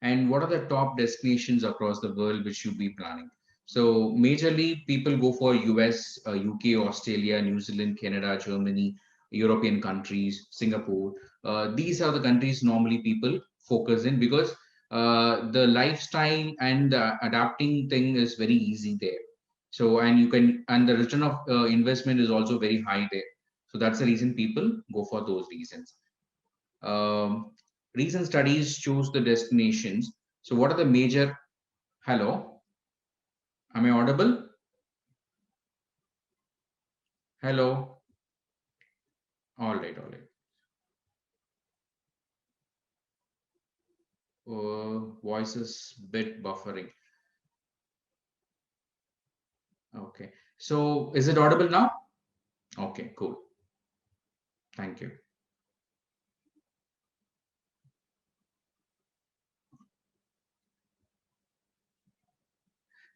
and what are the top destinations across the world which you be planning. So majorly people go for US, UK, Australia, New Zealand, Canada, Germany, European countries, Singapore. These are the countries normally people focus in because the lifestyle and the adapting thing is very easy there. So and you can and the return of investment is also very high there. So that's the reason people go for those reasons. Um, Recent studies choose the destinations. So what are the major? Hello, am I audible? Hello. All right, all right. Voice is bit buffering. Okay. So is it audible now? Okay, cool. Thank you.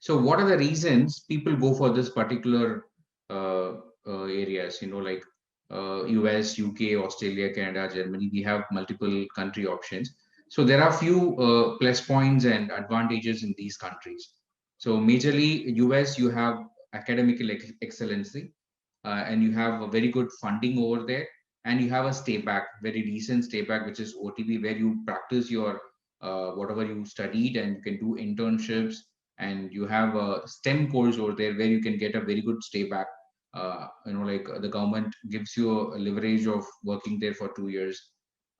So what are the reasons people go for this particular areas? Like US, UK, Australia, Canada, Germany. We have multiple country options. So there are few plus points and advantages in these countries. So majorly US, you have academic excellency, and you have a very good funding over there, and you have a stay back, very decent stay back, which is OTB, where you practice your whatever you studied, and you can do internships, and you have a STEM course over there where you can get a very good stay back. Like the government gives you a leverage of working there for 2 years.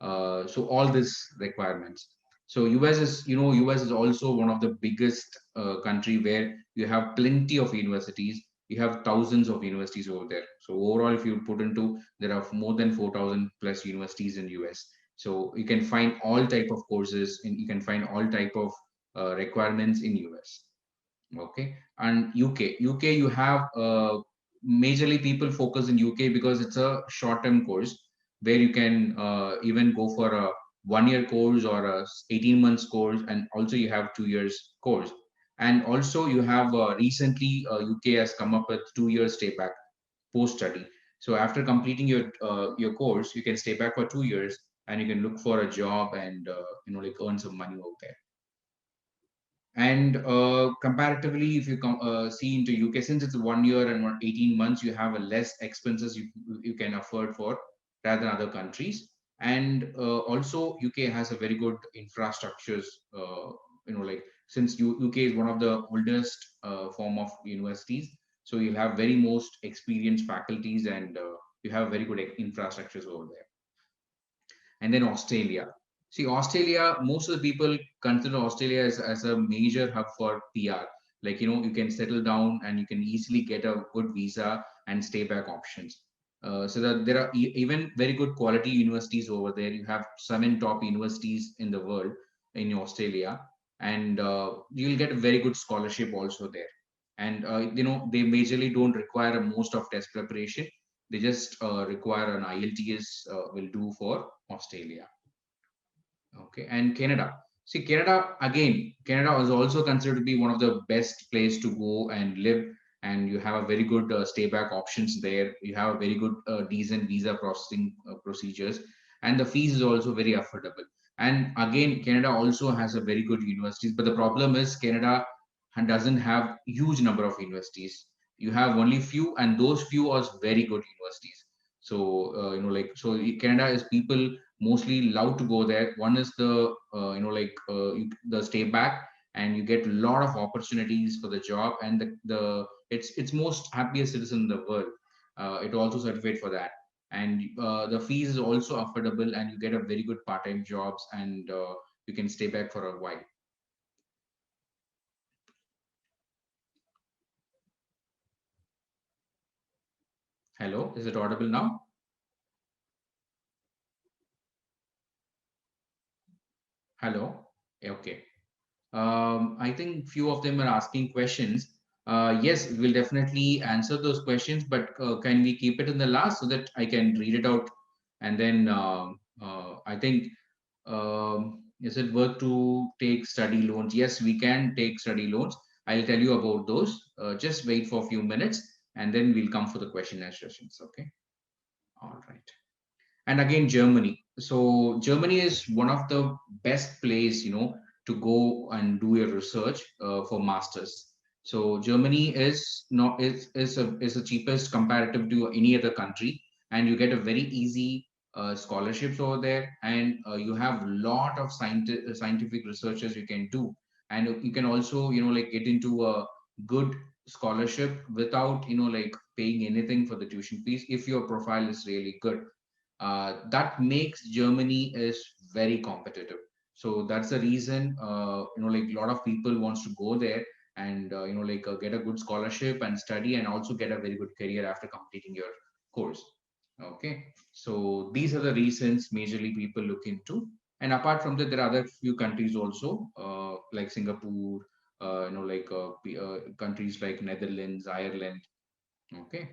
So all these requirements. So US is also one of the biggest country where you have plenty of universities. You have thousands of universities over there. So overall, if you put into, there are more than 4,000 plus universities in US. So you can find all type of courses, and you can find all type of requirements in US. Okay, and UK you have majorly people focus in UK because it's a short-term course where you can even go for a 1 year course or a 18 months course, and also you have 2 years course, and also you have recently UK has come up with 2 years stay back post study. So after completing your course, you can stay back for 2 years, and you can look for a job and like earn some money out there. And comparatively, if you see into UK, since it's 1 year and 18 months, you have a less expenses you can afford for rather than other countries. And also, UK has a very good infrastructures. Like since UK is one of the oldest form of universities, so you have very most experienced faculties, and you have very good infrastructures over there. And then Australia. See, Australia, most of the people consider Australia as a major hub for PR. Like, you can settle down and you can easily get a good visa and stay back options. So that there are even very good quality universities over there. You have 7 top universities in the world in Australia, and you'll get a very good scholarship also there. And they majorly don't require most of test preparation. They just require an IELTS will do for Australia. Okay, and Canada. See, Canada again. Canada is also considered to be one of the best place to go and live, and you have a very good stay back options there. You have a very good decent visa processing procedures, and the fees is also very affordable. And again, Canada also has a very good universities, but the problem is Canada doesn't have huge number of universities. You have only few, and those few are very good universities. So Canada is people mostly love to go there. One is the the stay back, and you get a lot of opportunities for the job, and it's most happiest citizen in the world. It also certified for that, and the fees is also affordable, and you get a very good part-time jobs, and you can stay back for a while. Hello, is it audible now? Hello. Okay. I think few of them are asking questions. Yes, we'll definitely answer those questions, but can we keep it in the last so that I can read it out? And then I think, is it worth to take study loans? Yes, we can take study loans. I'll tell you about those. Just wait for a few minutes, and then we'll come for the question and sessions. Okay. All right. And again, Germany. So Germany is one of the best place, to go and do your research for masters. So Germany is not is the cheapest comparative to any other country, and you get a very easy scholarships over there, and you have a lot of scientific researches you can do, and you can also like get into a good scholarship without like paying anything for the tuition fees if your profile is really good. That makes Germany is very competitive. So that's the reason like a lot of people wants to go there and like get a good scholarship and study and also get a very good career after completing your course. Okay, so these are the reasons majorly people look into. And apart from that, there are other few countries also like Singapore, like countries like Netherlands, Ireland. Okay.